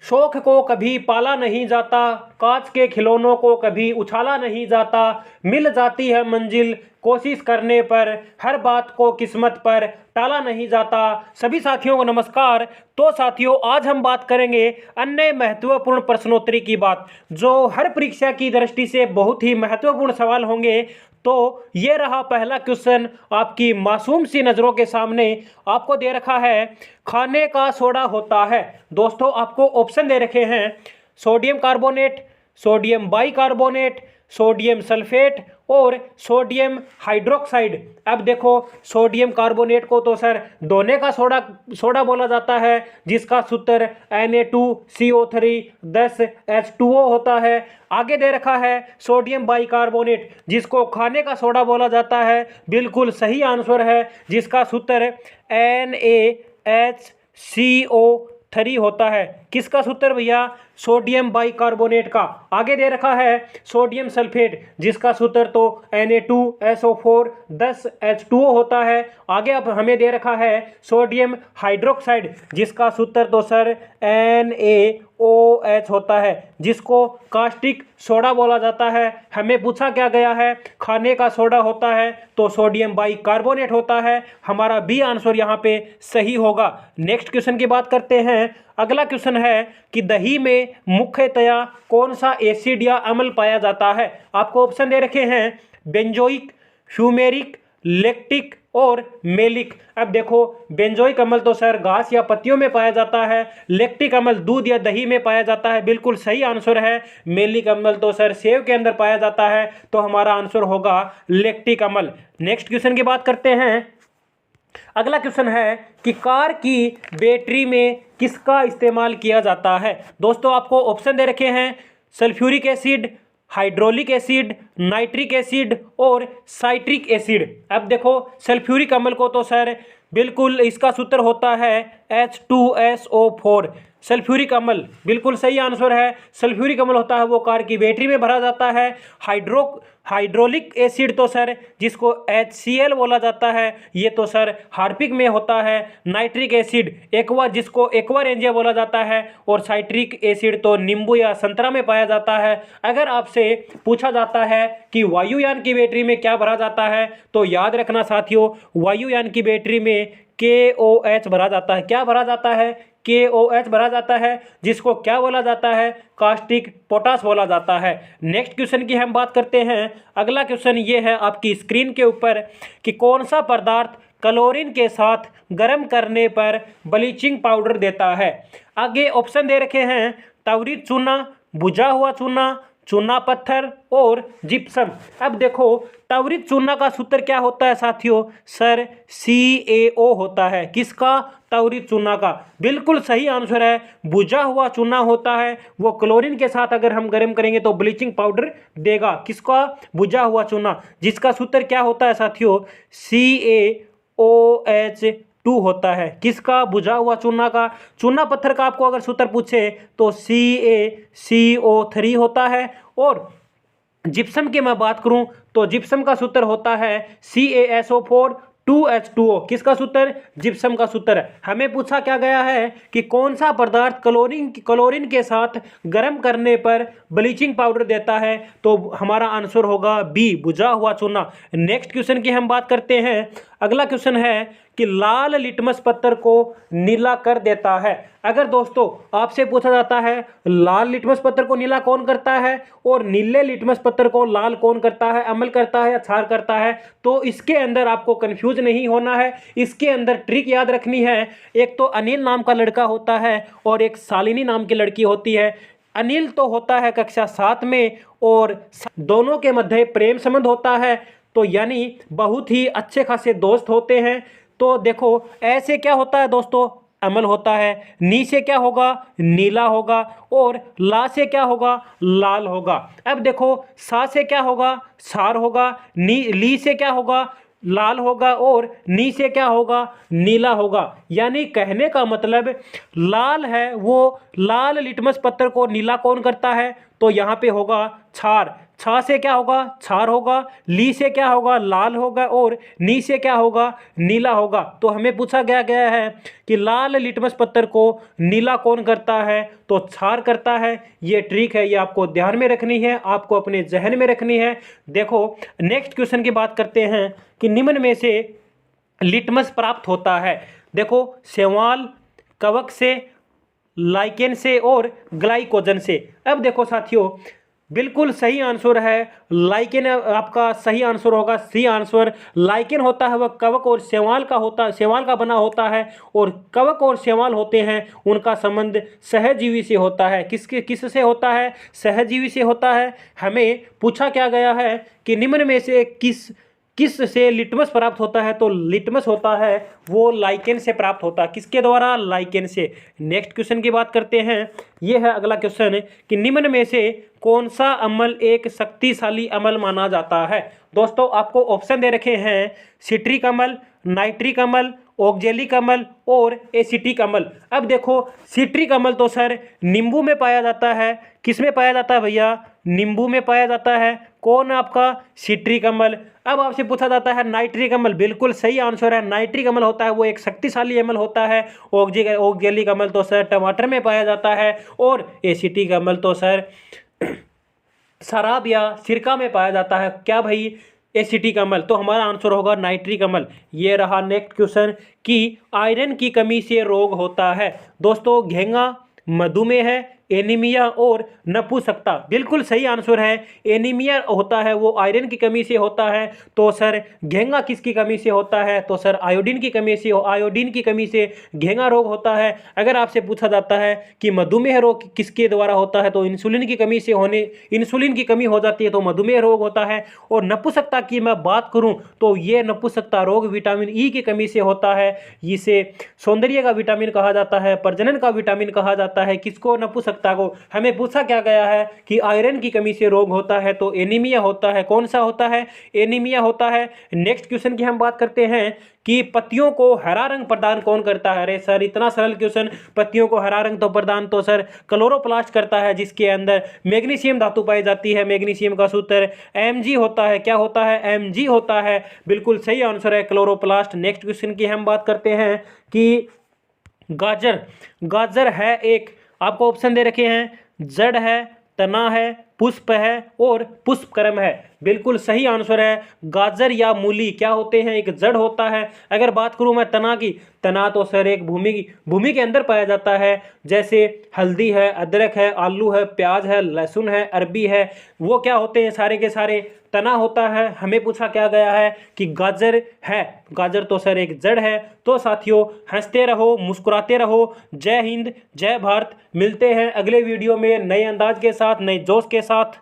शौक को कभी पाला नहीं जाता, कांच के खिलौनों को कभी उछाला नहीं जाता, मिल जाती है मंजिल कोशिश करने पर, हर बात को किस्मत पर टाला नहीं जाता। सभी साथियों को नमस्कार। तो साथियों, आज हम बात करेंगे अन्य महत्वपूर्ण प्रश्नोत्तरी की बात, जो हर परीक्षा की दृष्टि से बहुत ही महत्वपूर्ण सवाल होंगे। तो ये रहा पहला क्वेश्चन आपकी मासूम सी नज़रों के सामने। आपको दे रखा है खाने का सोडा होता है। दोस्तों, आपको ऑप्शन दे रखे हैं sodium carbonate, sodium bicarbonate, sodium sulphate और सोडियम हाइड्रोक्साइड। अब देखो, सोडियम कार्बोनेट को तो सर धोने का सोडा बोला जाता है, जिसका सूत्र Na2CO3 10H2O होता है। आगे दे रखा है सोडियम बाइकार्बोनेट, जिसको खाने का सोडा बोला जाता है। बिल्कुल सही आंसर है, जिसका सूत्र NaHCO3 होता है। किसका सूत्र भैया? सोडियम बाइकार्बोनेट का। आगे दे रखा है सोडियम सल्फेट, जिसका सूत्र तो Na2SO4 10H2O होता है। आगे अब हमें दे रखा है सोडियम हाइड्रोक्साइड, जिसका सूत्र तो सर NaOH होता है, जिसको कास्टिक सोडा बोला जाता है। हमें पूछा क्या गया है? खाने का सोडा होता है, तो सोडियम बाइकार्बोनेट होता है। हमारा बी आंसर यहाँ पे सही होगा। नेक्स्ट क्वेश्चन की बात करते हैं। अगला क्वेश्चन है कि दही में मुख्यतया कौन सा एसिड या अम्ल पाया जाता है? आपको ऑप्शन दे रखे हैं बेंजोइक, फ्यूमेरिक, लैक्टिक और मेलिक। अब देखो, बेंजोइक अम्ल तो सर घास या पत्तियों में पाया जाता है। लैक्टिक अम्ल दूध या दही में पाया जाता है। बिल्कुल सही आंसर है। मेलिक अम्ल तो सर सेव के अंदर पाया जाता है। तो हमारा आंसर होगा लैक्टिक अम्ल। नेक्स्ट क्वेश्चन की बात करते हैं। अगला क्वेश्चन है कि कार की बैटरी में किसका इस्तेमाल किया जाता है? दोस्तों, आपको ऑप्शन दे रखे हैं sulphuric acid, hydraulic acid, nitric acid और साइट्रिक एसिड। अब देखो, सल्फ्यूरिक अम्ल को तो सर बिल्कुल इसका सूत्र होता है H2SO4। सल्फ्यूरिक अम्ल बिल्कुल सही आंसर है। सल्फ्यूरिक अम्ल होता है वो कार की बैटरी में भरा जाता है। हाइड्रोलिक एसिड तो सर जिसको HCl बोला जाता है, ये तो सर हार्पिक में होता है। नाइट्रिक एसिड जिसको एक्वारेंजिया बोला जाता है। और साइट्रिक एसिड तो नींबू या संतरा में पाया जाता है। अगर आपसे पूछा जाता है कि वायुयान की बैटरी में क्या भरा जाता है, तो याद रखना साथियों, वायुयान की बैटरी में KOH भरा जाता है। क्या भरा जाता है? KOH भरा जाता है, जिसको क्या बोला जाता है? कास्टिक पोटास बोला जाता है। नेक्स्ट क्वेश्चन की हम बात करते हैं। अगला क्वेश्चन ये है आपकी स्क्रीन के ऊपर कि कौन सा पदार्थ क्लोरीन के साथ गर्म करने पर ब्लीचिंग पाउडर देता है? आगे ऑप्शन दे रखे हैं त्वरित चूना, बुझा हुआ चूना, चूना पत्थर और जिप्सम। अब देखो, त्वरित चूना का सूत्र क्या होता है साथियों? सर CaO होता है। किसका? त्वरित चूना का। बिल्कुल सही आंसर है। बुझा हुआ चूना होता है वो क्लोरीन के साथ अगर हम गर्म करेंगे तो ब्लीचिंग पाउडर देगा। किसका? बुझा हुआ चूना, जिसका सूत्र क्या होता है साथियों? CaOH2 होता है। किसका? बुझा हुआ चूना का। चूना पत्थर का आपको अगर सूत्र पूछे तो CaCO3 होता है। और जिप्सम की मैं बात करूं तो जिप्सम का सूत्र होता है CaSO4 2H2O। किसका सूत्र? जिप्सम का सूत्र। हमें पूछा क्या गया है कि कौन सा पदार्थ क्लोरीन के साथ गर्म करने पर ब्लीचिंग पाउडर देता है? तो हमारा आंसर होगा बी, बुझा हुआ चूना। नेक्स्ट क्वेश्चन की हम बात करते हैं। अगला क्वेश्चन है कि लाल लिटमस पत्थर को नीला कर देता है। अगर दोस्तों आपसे पूछा जाता है लाल लिटमस पत्थर को नीला कौन करता है और नीले लिटमस पत्थर को लाल कौन करता है, अम्ल करता है या क्षार करता है, तो इसके अंदर आपको कंफ्यूज नहीं होना है। इसके अंदर ट्रिक याद रखनी है। एक तो अनिल नाम का लड़का होता है और एक शालिनी नाम की लड़की होती है। अनिल तो होता है कक्षा 7 में और दोनों के मध्य प्रेम संबंध होता है, तो यानी बहुत ही अच्छे खासे दोस्त होते हैं। तो देखो, ऐसे क्या होता है दोस्तों? अमल होता है। नी से क्या होगा? नीला होगा। और ला से क्या होगा? लाल होगा। अब देखो, सा से क्या होगा? सार होगा। ली से क्या होगा? लाल होगा। और नी से क्या होगा? नीला होगा। यानी कहने का मतलब लाल है वो लाल लिटमस पत्थर को नीला कौन करता है? तो यहाँ पे होगा क्षार। छा से क्या होगा, छार होगा, ली से क्या होगा, लाल होगा, और नी से क्या होगा, नीला होगा। तो हमें पूछा गया है कि लाल लिटमस पत्थर को नीला कौन करता है, तो छार करता है। ये ट्रिक है, ये आपको ध्यान में रखनी है, आपको अपने जहन में रखनी है। देखो नेक्स्ट क्वेश्चन की बात करते हैं कि निम्न में से लिटमस प्राप्त होता है। देखो शैवाल, कवक से, लाइकेन से और ग्लाइकोजन से। अब देखो साथियों, बिल्कुल सही आंसर है लाइकेन, आपका सही आंसर होगा सी आंसर। लाइकेन होता है वह कवक और शैवाल का बना होता है, और कवक और शैवाल होते हैं उनका संबंध सहजीवी से होता है। किससे होता है, सहजीवी से होता है। हमें पूछा क्या गया है कि निम्न में से किस से लिटमस प्राप्त होता है, तो लिटमस होता है वो लाइकेन से प्राप्त होता है। किसके द्वारा, लाइकेन से। नेक्स्ट क्वेश्चन की बात करते हैं, ये है अगला क्वेश्चन कि निम्न में से कौन सा अम्ल एक शक्तिशाली अम्ल माना जाता है। दोस्तों आपको ऑप्शन दे रखे हैं, सिट्रिक अम्ल, नाइट्रिक अम्ल, ऑक्जेलिक अम्ल और एसिटिक अम्ल। अब देखो सिट्रिक अम्ल तो सर नींबू में पाया जाता है। किस में पाया जाता है भैया, नींबू में पाया जाता है। कौन आपका, सिट्रिक अम्ल। अब आपसे पूछा जाता है नाइट्रिक अम्ल, बिल्कुल सही आंसर है। नाइट्रिक अम्ल होता है वो एक शक्तिशाली अम्ल होता है। ऑक्जेलिक अम्ल तो सर टमाटर में पाया जाता है, और एसिटिक अम्ल तो सर शराब या सिरका में पाया जाता है। क्या भाई, एसिटिक अम्ल। तो हमारा आंसर होगा नाइट्रिक अम्ल। ये रहा नेक्स्ट क्वेश्चन कि आयरन की कमी से रोग होता है। दोस्तों घेंगा, मधुमेह, एनीमिया और नपुंसकता। बिल्कुल सही आंसर है, एनीमिया होता है वो आयरन की कमी से होता है। तो सर घेंगा किसकी कमी से होता है, तो सर आयोडीन की कमी से, आयोडीन की कमी से घेंगा रोग होता है। अगर आपसे पूछा जाता है कि मधुमेह रोग किसके द्वारा होता है, तो इंसुलिन की कमी से इंसुलिन की कमी हो जाती है तो मधुमेह रोग होता है। और नपुंसकता की मैं बात करूं तो ये नपुंसकता रोग विटामिन ई की कमी से होता है। इसे सौंदर्य का विटामिन कहा जाता है, प्रजनन का विटामिन कहा जाता है। किसको, नपुंसकता को। हमें पूछा क्या गया है कि आयरन की कमी से रोग होता है, तो एनीमिया होता है। कौन सा होता है, एनीमिया होता है। नेक्स्ट क्वेश्चन की हम बात करते हैं कि पत्तियों को हरा रंग प्रदान कौन करता है। अरे सर इतना सरल क्वेश्चन, पत्तियों को हरा रंग तो प्रदान तो सर क्लोरोप्लास्ट करता है, जिसके अंदर मैग्नीशियम धातु पाई जाती है। मैग्नीशियम का सूत्र Mg होता है। क्या होता है, Mg होता है। बिल्कुल सही आंसर है क्लोरोप्लास्ट। नेक्स्ट क्वेश्चन की हम बात करते हैं कि गाजर है एक, आपको ऑप्शन दे रखे हैं, जड़ है, तना है, पुष्प है और पुष्पक्रम है। बिल्कुल सही आंसर है गाजर या मूली क्या होते हैं, एक जड़ होता है। अगर बात करूं मैं तना की, तना तो सर एक भूमि के अंदर पाया जाता है। जैसे हल्दी है, अदरक है, आलू है, प्याज है, लहसुन है, अरबी है, वो क्या होते हैं, सारे के सारे तना होता है। हमें पूछा क्या गया है कि गाजर है, गाजर तो सर एक जड़ है। तो साथियों हंसते रहो, मुस्कुराते रहो। जय हिंद, जय भारत। मिलते हैं अगले वीडियो में नए अंदाज के साथ, नए जोश के साथ।